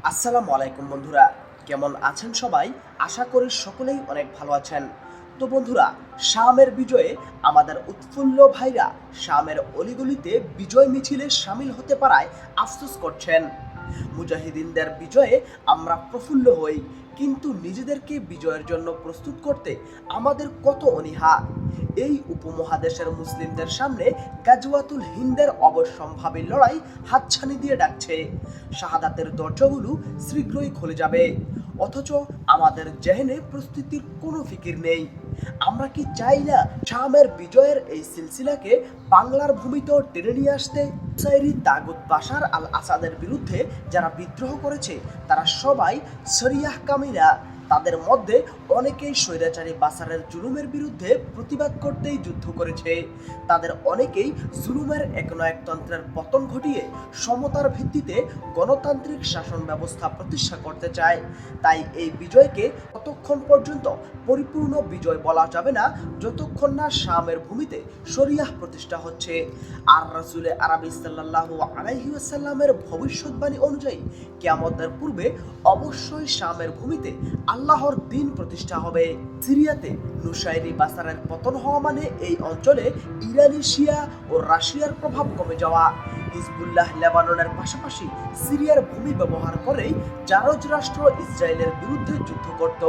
আসসালামু আলাইকুম বন্ধুরা, কেমন আছেন সবাই? আশা করি সকলেই অনেক ভালো আছেন। তো বন্ধুরা, শামের বিজয়ে আমাদের উৎফুল্ল ভাইরা শামের অলিগলিতে বিজয় মিছিলে সামিল হতে পারায় আফসোস করছেন। মুজাহিদিনদের বিজয়ে আমরা প্রফুল্ল হই, কিন্তু নিজেদেরকে বিজয়ের জন্য প্রস্তুত করতে আমাদের কত অনীহা। এই উপমহাদেশের মুসলিমদের সামনে গাজওয়াতুল হিন্দের অবশ্যম্ভাবী লড়াই হাতছানি দিয়ে ডাকছে। শাহাদাতের দরজাগুলো শীঘ্রই খুলে যাবে, অথচ আমাদের জেহেনে প্রস্তুতির কোনো ফিকির নেই। আমরা কি চাই না শামের বিজয়ের এই সিলসিলাকে বাংলার ভূমিতেও টেনে নিয়ে আসতে? সাইরি তাগুত বাশার আল আসাদের বিরুদ্ধে যারা বিদ্রোহ করেছে তারা সবাই শরিয়াহ কামিনা। তাদের মধ্যে অনেকেই স্বৈরাচারী বাশারের জুলুমের বিরুদ্ধে প্রতিবাদ করতেই যুদ্ধ করেছে। তাদের অনেকেই জুলুমের একনায়কতন্ত্রের পতন ঘটিয়ে সমতার ভিত্তিতে গণতান্ত্রিক শাসন ব্যবস্থা প্রতিষ্ঠা করতে চায়। তাই এই বিজয়কে ততক্ষণ পর্যন্ত পরিপূর্ণ বিজয় বলা যাবে না যতক্ষণ না শামের ভূমিতে শরিয়াহ প্রতিষ্ঠা হচ্ছে। আর রাসূলে আরবি সাল্লাল্লাহু আলাইহি ওয়াসাল্লামের ভবিষ্যৎবাণী অনুযায়ী কিয়ামতের পূর্বে অবশ্যই শামের ভূমিতে আল্লাহর দ্বীন প্রতিষ্ঠা হবে। সিরিয়াতে নুসাইরি বাসারের পতন হওয়া মানে এই অঞ্চলে ইরানি শিয়া ও রাশিয়ার প্রভাব কমে যাওয়া। হিজবুল্লাহ লেবাননের পাশাপাশি সিরিয়ার ভূমি ব্যবহার করেই জারজ রাষ্ট্র ইসরায়েলের বিরুদ্ধে যুদ্ধ করত।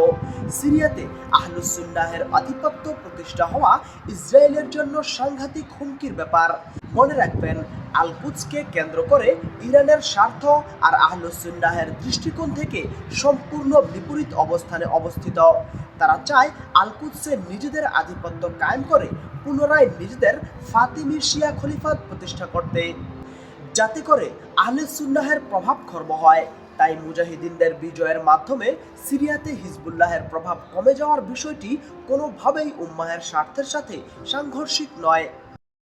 সিরিয়াতে আহলুস সুন্নাহের আধিপত্য প্রতিষ্ঠা হওয়া ইসরায়েলের জন্য সাংঘাতিক হুমকির ব্যাপার। মনে রাখবেন, আল কুদসকে কেন্দ্র করে ইরানের স্বার্থ আর আহলুস সুন্নাহের দৃষ্টিকোণ থেকে সম্পূর্ণ বিপরীত অবস্থানে অবস্থিত। তারা চায় আল কুদসে নিজেদের আধিপত্য কায়েম করে পুনরায় নিজেদের ফাতিমি শিয়া খলিফাত প্রতিষ্ঠা করতে, যাতে করে আহলে সুন্নাহের প্রভাব খর্ব হয়। তাই মুজাহিদিনদের বিজয়ের মাধ্যমে সিরিয়াতে হিজবুল্লাহের প্রভাব কমে যাওয়ার বিষয়টি কোনোভাবেই উম্মাহের স্বার্থের সাথে সাংঘর্ষিক নয়।